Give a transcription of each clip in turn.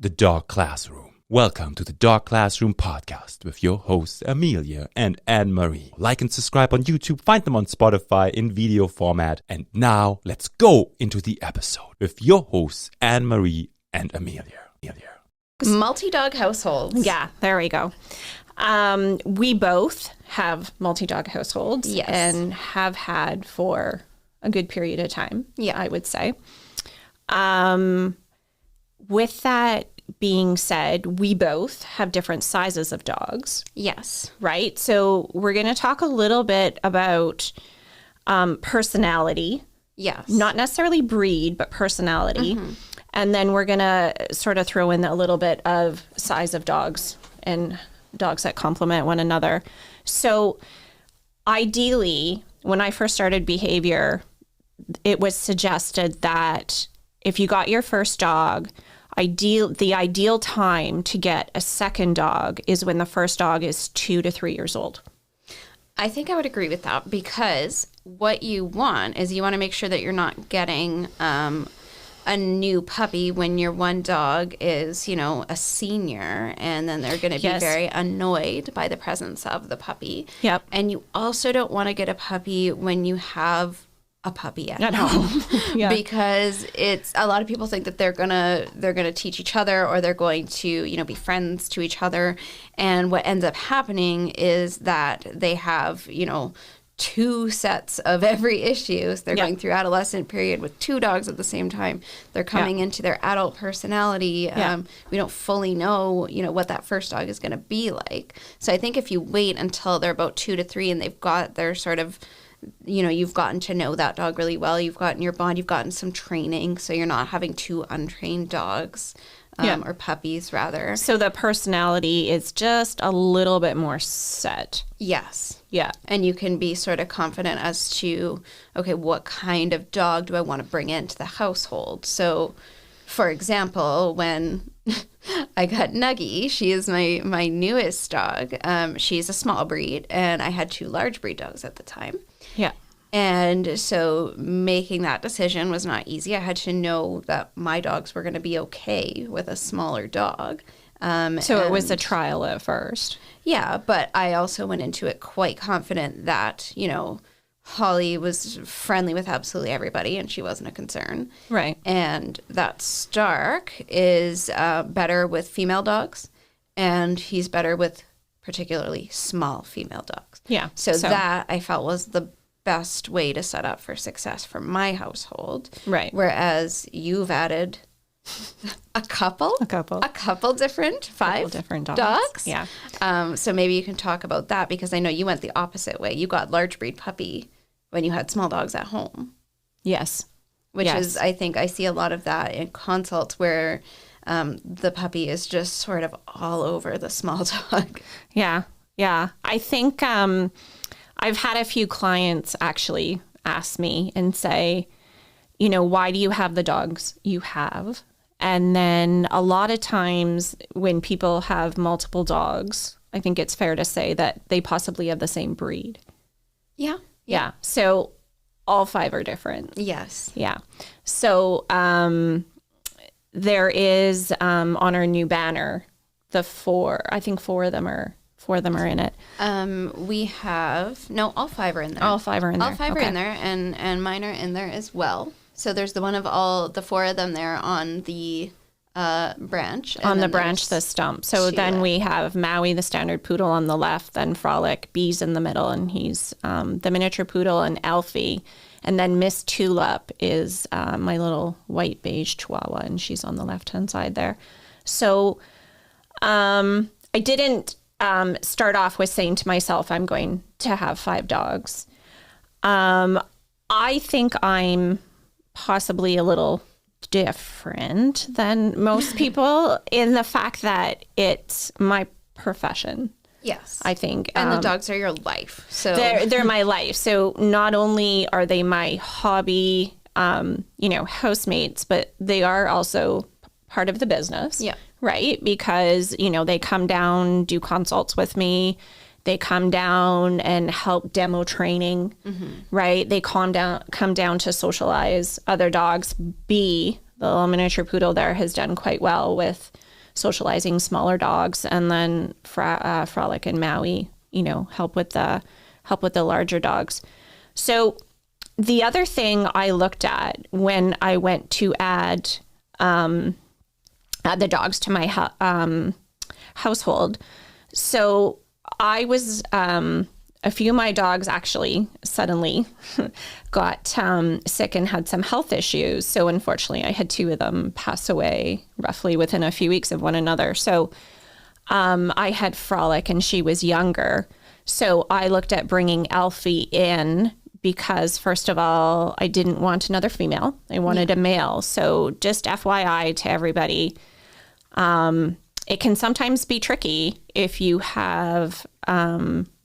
The Dog Classroom. Welcome to the Dog Classroom podcast with your hosts Amelia and Anne-Marie. Like and subscribe on YouTube, find them on Spotify in video format. And now let's go into the episode with your hosts Anne-Marie and Amelia. Multi-dog households. Yeah, there we go. We both have multi-dog households. Yes. And have had for a good period of time, I would say. With that being said, we both have different sizes of dogs. Yes. Right? So we're going to talk a little bit about personality. Yes. Not necessarily breed, but personality. Mm-hmm. And then we're going to sort of throw in a little bit of size of dogs and dogs that complement one another. So ideally, when I first started behavior, it was suggested that if you got your first dog, the ideal time to get a second dog is when the first dog is 2 to 3 years old. I think I would agree with that because what you want is you want to make sure that you're not getting a new puppy when your one dog is, a senior, and then they're going to be very annoyed by the presence of the puppy. Yep. And you also don't want to get a puppy when you have a puppy at home. Yeah. Because it's a lot of people think that they're gonna teach each other, or they're going to be friends to each other, and what ends up happening is that they have two sets of every issue. So they're going through adolescent period with two dogs at the same time. They're coming into their adult personality. We don't fully know what that first dog is going to be like. So I think if you wait until they're about 2 to 3 and they've got their sort of you've gotten to know that dog really well. You've gotten your bond. You've gotten some training. So you're not having two untrained dogs or puppies, rather. So the personality is just a little bit more set. Yes. Yeah. And you can be sort of confident as to, okay, what kind of dog do I want to bring into the household? So, for example, when I got Nuggie, she is my newest dog. She's a small breed, and I had 2 large breed dogs at the time. Yeah. And so making that decision was not easy. I had to know that my dogs were going to be okay with a smaller dog. So it was a trial at first. Yeah, but I also went into it quite confident that, Holly was friendly with absolutely everybody, and she wasn't a concern. Right. And that Stark is better with female dogs, and he's better with particularly small female dogs. Yeah. So that I felt was the best way to set up for success for my household. Right. Whereas you've added a couple different, 5 different dogs. Yeah. So maybe you can talk about that, because I know you went the opposite way. You got large breed puppy when you had small dogs at home. Yes. Which is, I think I see a lot of that in consults where the puppy is just sort of all over the small dog. Yeah. Yeah. I think I've had a few clients actually ask me and say, why do you have the dogs you have? And then a lot of times when people have multiple dogs, I think it's fair to say that they possibly have the same breed. Yeah. Yeah. So all 5 are different. Yes. Yeah. So there is on our new banner, the 4, I think 4 of them are in it. We have, no, all 5 are in there. All 5 are in there. All 5 are in there, and mine are in there as well. So there's the one of all, the 4 of them there on the branch. On the branch, the stump. So then we have Maui, the standard poodle, on the left, then Frolic, Bee's in the middle, and he's the miniature poodle, and Alfie. And then Miss Tulip is my little white beige chihuahua, and she's on the left-hand side there. So I didn't start off with saying to myself, I'm going to have 5 dogs. I think I'm possibly a little different than most people in the fact that it's my profession. Yes. I think. And the dogs are your life. So they're my life. So not only are they my hobby, housemates, but they are also part of the business. Yeah. Right? Because, they come down, do consults with me. They come down and help demo training, right? They come down to socialize other dogs. B, the little miniature poodle there, has done quite well with socializing smaller dogs, and then Frolic and Maui, help with the larger dogs. So the other thing I looked at when I went to add the dogs to my household, so I was a few of my dogs actually suddenly got sick and had some health issues. So unfortunately, I had 2 of them pass away roughly within a few weeks of one another. So I had Frolic and she was younger. So I looked at bringing Alfie in because, first of all, I didn't want another female. I wanted a male. So just FYI to everybody, it can sometimes be tricky if you have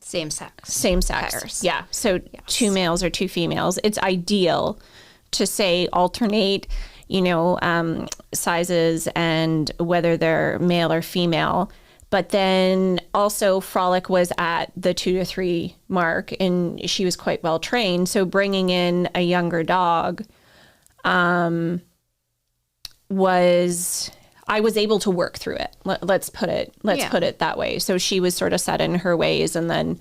same sex pairs. Yeah. So 2 males or 2 females. It's ideal to say alternate, sizes and whether they're male or female. But then also Frolic was at the 2 to 3 mark and she was quite well trained. So bringing in a younger dog I was able to work through it. Let's put it that way. So she was sort of set in her ways, and then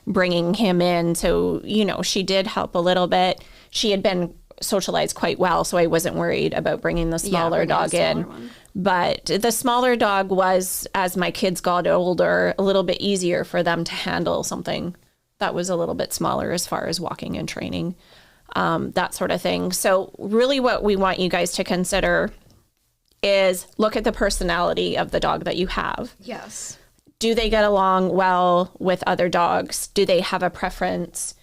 bringing him in. So, she did help a little bit. She had been socialized quite well, so I wasn't worried about bringing the smaller dog in. One. But the smaller dog was, as my kids got older, a little bit easier for them to handle something that was a little bit smaller as far as walking and training, that sort of thing. So really what we want you guys to consider is look at the personality of the dog that you have. Yes. Do they get along well with other dogs? Do they have a preference,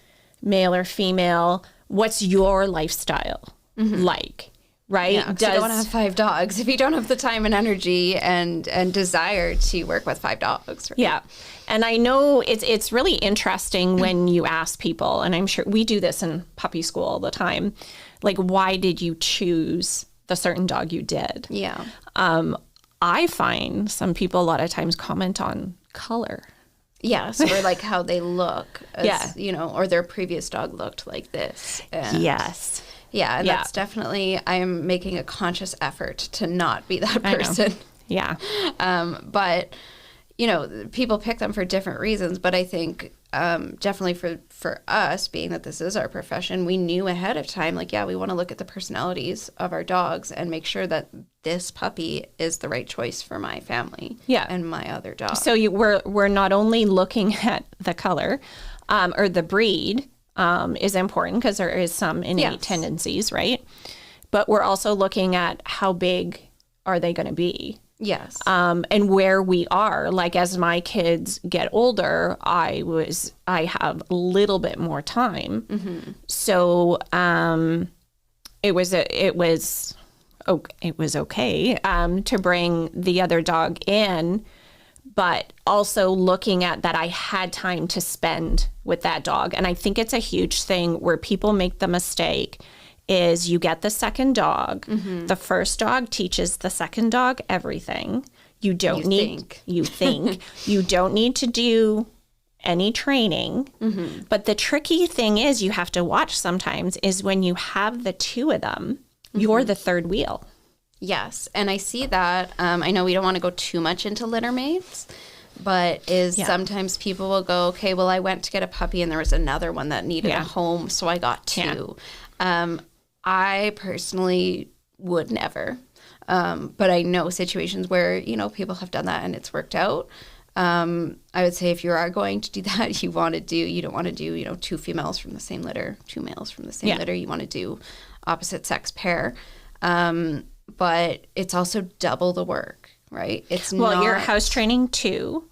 male or female? What's your lifestyle like, right? Yeah, you don't want to have 5 dogs if you don't have the time and energy and desire to work with 5 dogs. Right? Yeah. And I know it's really interesting when you ask people, and I'm sure we do this in puppy school all the time, like, why did you choose the certain dog you did? Yeah. I find some people a lot of times comment on color. Yes, or like how they look, or their previous dog looked like this. And yes. Yeah, and that's definitely, I'm making a conscious effort to not be that person. Yeah. But, people pick them for different reasons, but I think definitely for us, being that this is our profession, we knew ahead of time, we want to look at the personalities of our dogs and make sure that this puppy is the right choice for my family and my other dog. So we're not only looking at the color or the breed is important because there is some innate tendencies, right? But we're also looking at how big are they going to be? Yes. And where we are, like as my kids get older, I have a little bit more time. Mm-hmm. So it was okay to bring the other dog in, but also looking at that I had time to spend with that dog. And I think it's a huge thing where people make the mistake is you get the second dog. Mm-hmm. The first dog teaches the second dog everything. You don't need to do any training. Mm-hmm. But the tricky thing is you have to watch sometimes is when you have the 2 of them, you're the third wheel. Yes. And I see that. I know we don't want to go too much into litter mates, but sometimes people will go, okay, well, I went to get a puppy and there was another one that needed a home, so I got 2. Yeah. I personally would never. But I know situations where, people have done that and it's worked out. I would say if you are going to do that, you don't want to do, 2 females from the same litter, 2 males from the same litter. You want to do opposite sex pair. But it's also double the work, right? You're house training 2.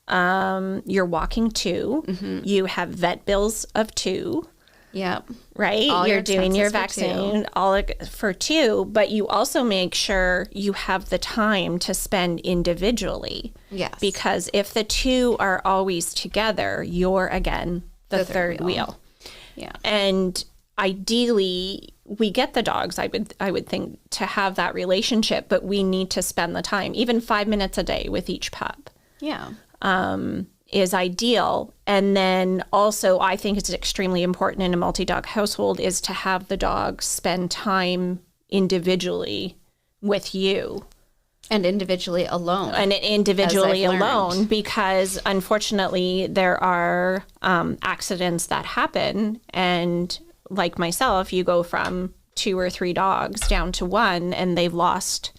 You're walking 2. Mm-hmm. You have vet bills of 2. Yep. Right? You're doing your vaccine all for 2, but you also make sure you have the time to spend individually. Yes. Because if the 2 are always together, you're again the third wheel. Yeah. And ideally, we get the dogs, I would think, to have that relationship, but we need to spend the time, even 5 minutes a day with each pup. Yeah. Is ideal. And then also I think it's extremely important in a multi-dog household is to have the dogs spend time individually with you And individually alone. Because unfortunately there are accidents that happen. And like myself, you go from 2 or 3 dogs down to 1 and they've lost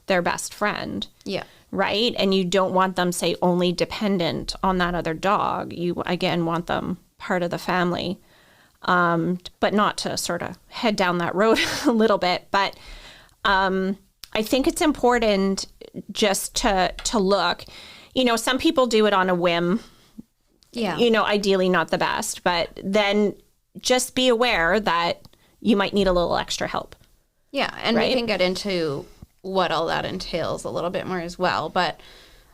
their best friend. Yeah. Right? And you don't want them, say, only dependent on that other dog. You, again, want them part of the family. But not to sort of head down that road a little bit. But I think it's important just to look. You know, some people do it on a whim. Yeah. You know, ideally not the best. But then just be aware that you might need a little extra help. Yeah, and right? we can get into what all that entails a little bit more as well. But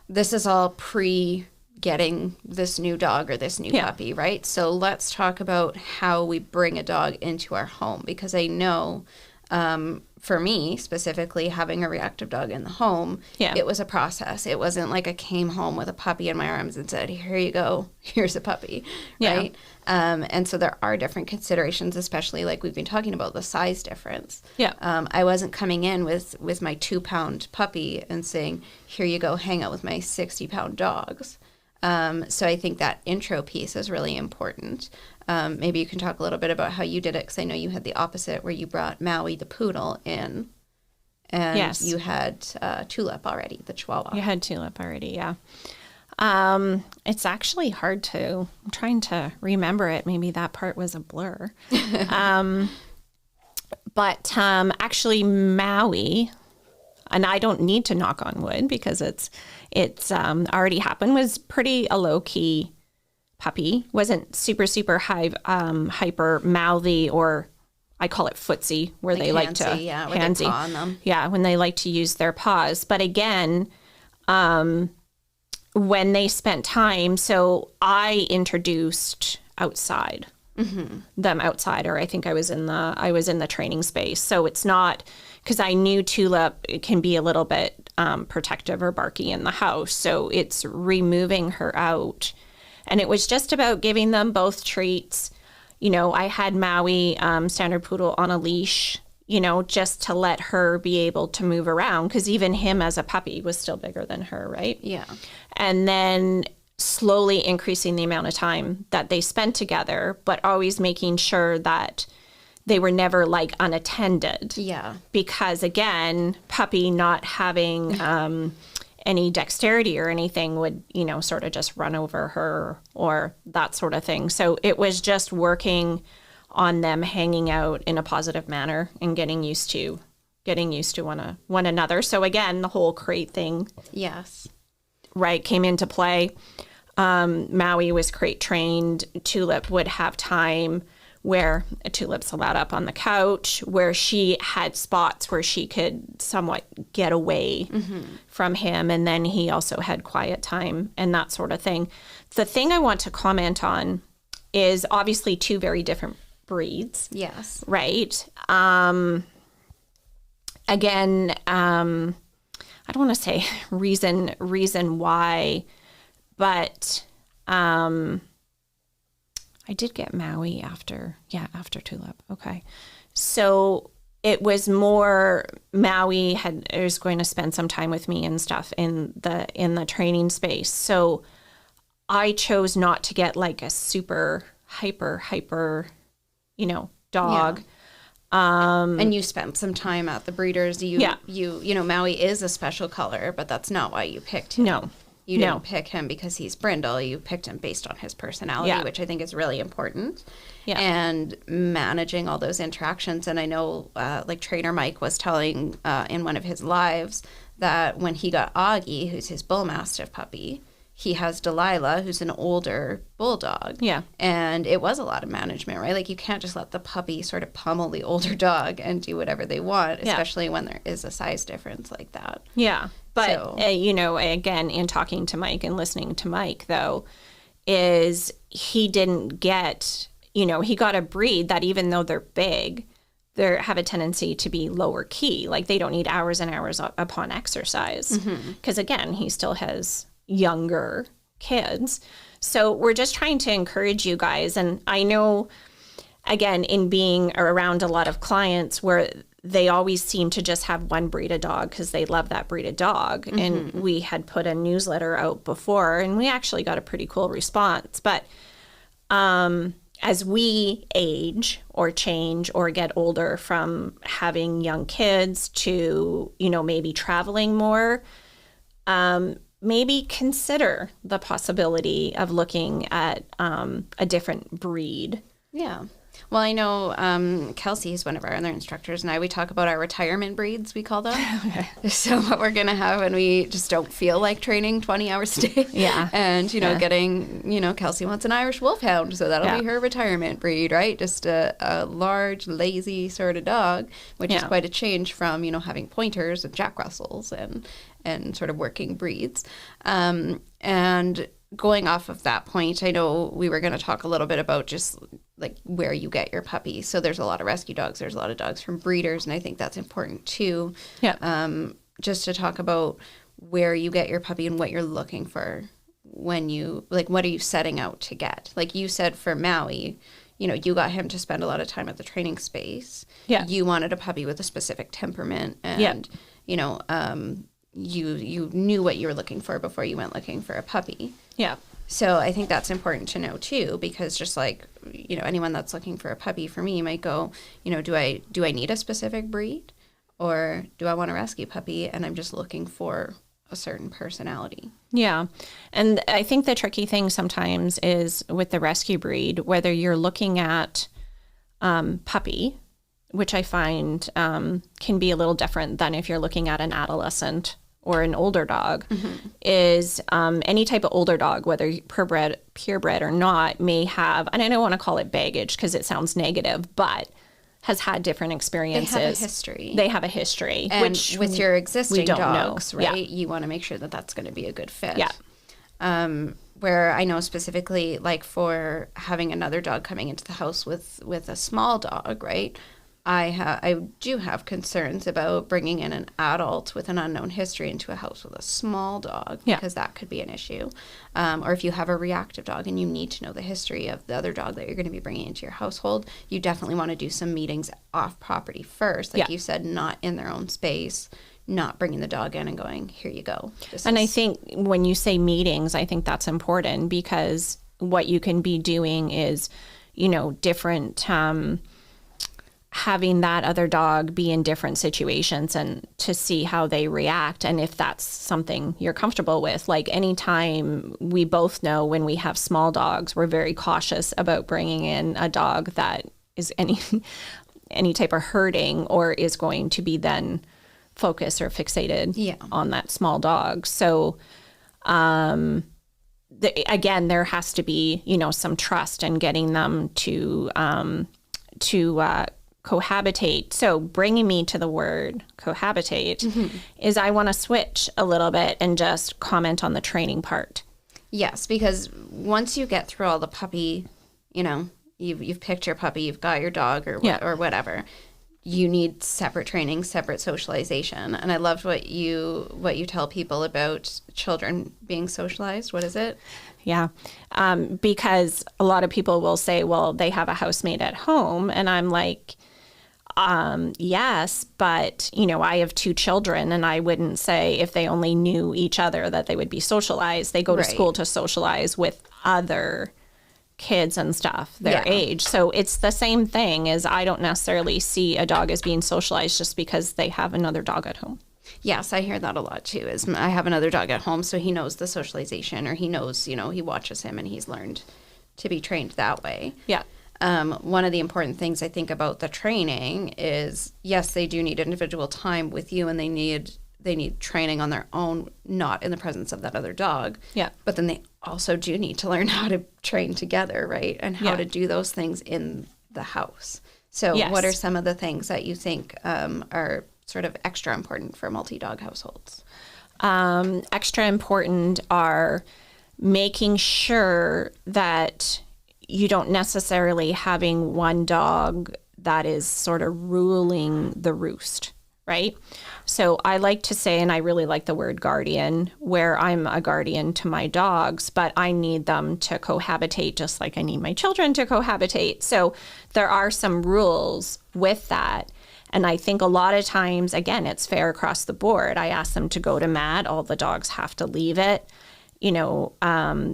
this is all getting this new dog or this new puppy, right? So let's talk about how we bring a dog into our home, because I know for me specifically, having a reactive dog in the home, it was a process. It wasn't like I came home with a puppy in my arms and said, here you go, here's a puppy, right? And so there are different considerations, especially like we've been talking about the size difference. I wasn't coming in with my 2-pound puppy and saying, here you go, hang out with my 60-pound dogs. So I think that intro piece is really important. Maybe you can talk a little bit about how you did it, because I know you had the opposite, where you brought Maui, the poodle, in, and you had Tulip already, the chihuahua. You had Tulip already, yeah. It's actually hard to, I'm trying to remember it. Maybe that part was a blur. But actually Maui, and I don't need to knock on wood because it's already happened, was pretty a low-key puppy. Wasn't super hyper mouthy, or I call it footsie, where they like to handsy, they paw on them. Yeah, when they like to use their paws. But again, when they spent time, so I introduced outside. Them outside, or I think I was in the training space. So it's not, because I knew Tulip can be a little bit protective or barky in the house. So it's removing her out. And it was just about giving them both treats. You know, I had Maui, standard poodle, on a leash, you know, just to let her be able to move around, because even him as a puppy was still bigger than her, right? Yeah. And then slowly increasing the amount of time that they spent together, but always making sure that they were never like unattended. Yeah. Because again, puppy not having any dexterity or anything would, you know, sort of just run over her or that sort of thing. So it was just working on them hanging out in a positive manner and getting used to one another. So again, the whole crate thing. Yes. Right, came into play. Maui was crate trained. Tulip would have time where Tulip's allowed up on the couch, where she had spots where she could somewhat get away from him. And then he also had quiet time and that sort of thing. The thing I want to comment on is obviously 2 very different breeds. Yes. Right. Again, I don't want to say reason why, but I did get Maui after Tulip. Okay. So it was more Maui was going to spend some time with me and stuff in the training space. So I chose not to get like a super hyper, you know, dog. Yeah. And you spent some time at the breeders. You know, Maui is a special color, but that's not why you picked him. No. You didn't pick him because he's brindle. You picked him based on his personality, which I think is really important. Yeah. And managing all those interactions. And I know, like Trainer Mike was telling in one of his lives that when he got Augie, who's his bullmastiff puppy, he has Delilah, who's an older bulldog. Yeah. And it was a lot of management, right? Like, you can't just let the puppy sort of pummel the older dog and do whatever they want, especially when there is a size difference like that. Yeah. But, you know, again, in talking to Mike and listening to Mike, though, is he didn't get, you know, he got a breed that even though they're big, they have a tendency to be lower key. Like, they don't need hours and hours upon exercise. Because, again, he still has younger kids. So we're just trying to encourage you guys. And I know, again, in being around a lot of clients where they always seem to just have one breed of dog because they love that breed of dog. And we had put a newsletter out before, and we actually got a pretty cool response. But as we age or change or get older from having young kids to, maybe traveling more, maybe consider the possibility of looking at a different breed. Yeah. Well, I know Kelsey is one of our other instructors, and we talk about our retirement breeds, we call them. Okay. So what we're going to have when we just don't feel like training 20 hours a day. Yeah. And, getting, Kelsey wants an Irish Wolfhound, so that'll be her retirement breed, right? Just a large, lazy sort of dog, which is quite a change from, having pointers and Jack Russells and sort of working breeds. And going off of that point, I know we were going to talk a little bit about just like where you get your puppy. So there's a lot of rescue dogs. There's a lot of dogs from breeders, and I think that's important too. Yeah. Just to talk about where you get your puppy and what you're looking for when you, like, what are you setting out to get? Like you said for Maui, you got him to spend a lot of time at the training space. Yeah. You wanted a puppy with a specific temperament, and, you knew what you were looking for before you went looking for a puppy. Yeah. So I think that's important to know too, because just like, anyone that's looking for a puppy for me might go, do I need a specific breed, or do I want a rescue puppy and I'm just looking for a certain personality? Yeah. And I think the tricky thing sometimes is with the rescue breed, whether you're looking at puppy, which I find can be a little different than if you're looking at an adolescent or an older dog, is any type of older dog, whether purebred or not, may have, and I don't want to call it baggage because it sounds negative, but has had different experiences. They have a history. They have a history. And which with your existing don't dogs, know. right, Yeah. you want to make sure that that's going to be a good fit. Yeah. Where I know specifically, like for having another dog coming into the house with a small dog, right, I do have concerns about bringing in an adult with an unknown history into a house with a small dog, because that could be an issue. Or if you have a reactive dog and you need to know the history of the other dog that you're going to be bringing into your household, you definitely want to do some meetings off property first. Like you said, not in their own space, not bringing the dog in and going, here you go. I think when you say meetings, I think that's important, because what you can be doing is, different, having that other dog be in different situations and to see how they react. And if that's something you're comfortable with, like anytime, we both know when we have small dogs, we're very cautious about bringing in a dog that is any type of herding or is going to be then focused or fixated on that small dog. So, again, there has to be, some trust in getting them to cohabitate. So bringing me to the word cohabitate is I want to switch a little bit and just comment on the training part. Yes, because once you get through all the puppy, you've picked your puppy, you've got your dog or whatever, you need separate training, separate socialization. And I loved what you tell people about children being socialized. What is it? Yeah, because a lot of people will say, well, they have a housemate at home. And I'm like, yes, but, I have 2 children, and I wouldn't say if they only knew each other that they would be socialized. They go to school to socialize with other kids and stuff their age. So it's the same thing, as I don't necessarily see a dog as being socialized just because they have another dog at home. Yes, I hear that a lot too, is I have another dog at home, so he knows the socialization, or he knows, he watches him and he's learned to be trained that way. Yeah. One of the important things I think about the training is, yes, they do need individual time with you, and they need training on their own, not in the presence of that other dog. Yeah. But then they also do need to learn how to train together, right? And how to do those things in the house. So what are some of the things that you think are sort of extra important for multi-dog households? Extra important are making sure that you don't necessarily having one dog that is sort of ruling the roost, right? So I like to say, and I really like the word guardian, where I'm a guardian to my dogs, but I need them to cohabitate just like I need my children to cohabitate. So there are some rules with that. And I think a lot of times, again, it's fair across the board. I ask them to go to mat. All the dogs have to leave it. You know,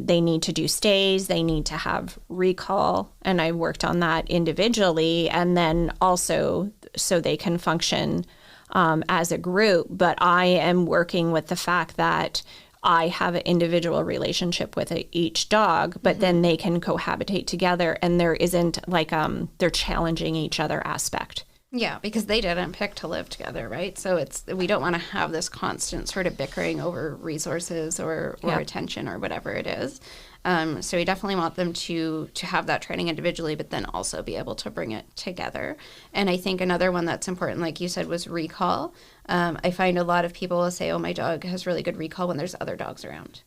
they need to do stays. They need to have recall. And I worked on that individually. And then also so they can function as a group. But I am working with the fact that I have an individual relationship with each dog, but then they can cohabitate together, and there isn't like they're challenging each other aspect. Yeah, because they didn't pick to live together, right? So we don't want to have this constant sort of bickering over resources or attention or whatever it is. So we definitely want them to have that training individually, but then also be able to bring it together. And I think another one that's important, like you said, was recall. I find a lot of people will say, oh, my dog has really good recall when there's other dogs around.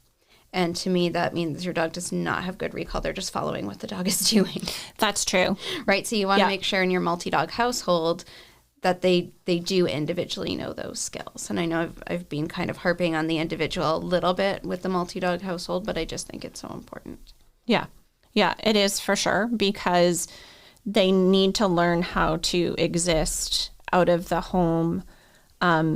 And to me, that means your dog does not have good recall. They're just following what the dog is doing. That's true. Right? So you want to make sure in your multi-dog household that they do individually know those skills. And I know I've been kind of harping on the individual a little bit with the multi-dog household, but I just think it's so important. Yeah. Yeah, it is for sure, because they need to learn how to exist out of the home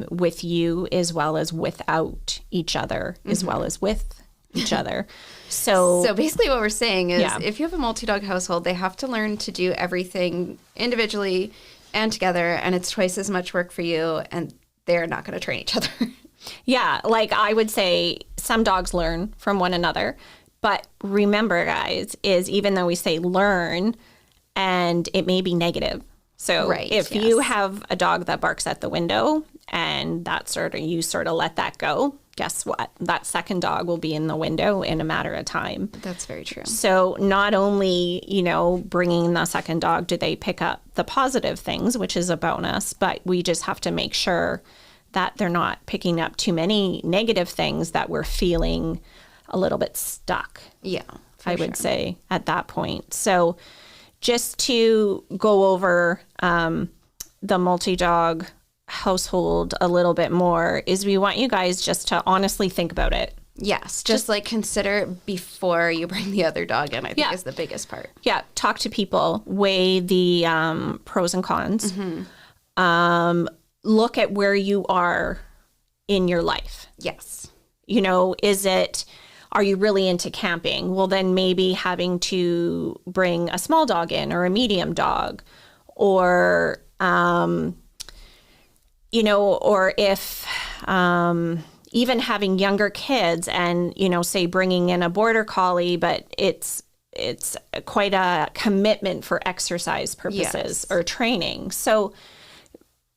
with you as well as without each other, as well as with each other. So basically what we're saying is if you have a multi-dog household, they have to learn to do everything individually and together, and it's twice as much work for you, and they're not going to train each other. Yeah, like I would say some dogs learn from one another, but remember, guys, is even though we say learn, and it may be negative. So if you have a dog that barks at the window and you sort of let that go, guess what? That second dog will be in the window in a matter of time. That's very true. So not only, bringing the second dog, do they pick up the positive things, which is a bonus, but we just have to make sure that they're not picking up too many negative things that we're feeling a little bit stuck. Yeah, I would say at that point. So just to go over the multi-dog household a little bit more is we want you guys just to honestly think about it. Just consider it before you bring the other dog in, I think is the biggest part. Yeah. Talk to people, weigh the pros and cons. Look at where you are in your life. Yes. Are you really into camping? Well, then maybe having to bring a small dog in or a medium dog, or or if even having younger kids and, say bringing in a border collie, but it's quite a commitment for exercise purposes or training. So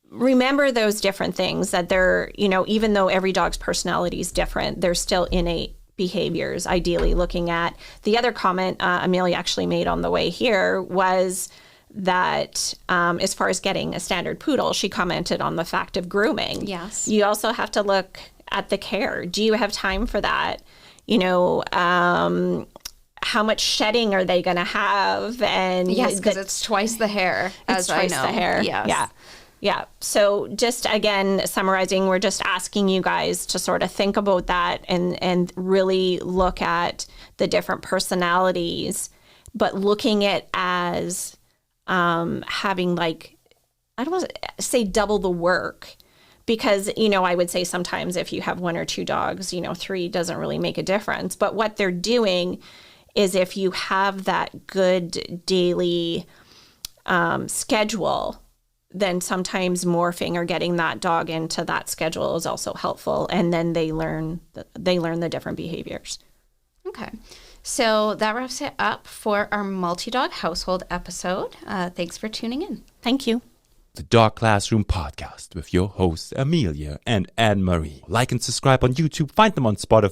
remember those different things that they're, even though every dog's personality is different, they're still innate behaviors. Ideally, looking at the other comment Amelia actually made on the way here was that as far as getting a standard poodle, she commented on the fact of grooming. Yes. You also have to look at the care. Do you have time for that? How much shedding are they going to have? And yes, because it's twice the hair, as I know. It's twice the hair. Yes. Yeah. So just again, summarizing, we're just asking you guys to sort of think about that and really look at the different personalities, but looking at as having I don't want to say double the work, because, I would say sometimes if you have one or two dogs, 3 doesn't really make a difference. But what they're doing is if you have that good daily schedule, then sometimes morphing or getting that dog into that schedule is also helpful. And then they learn the different behaviors. Okay. So that wraps it up for our multi-dog household episode. Thanks for tuning in. Thank you. The Dog Classroom Podcast with your hosts Amelia and Anne-Marie. Like and subscribe on YouTube. Find them on Spotify.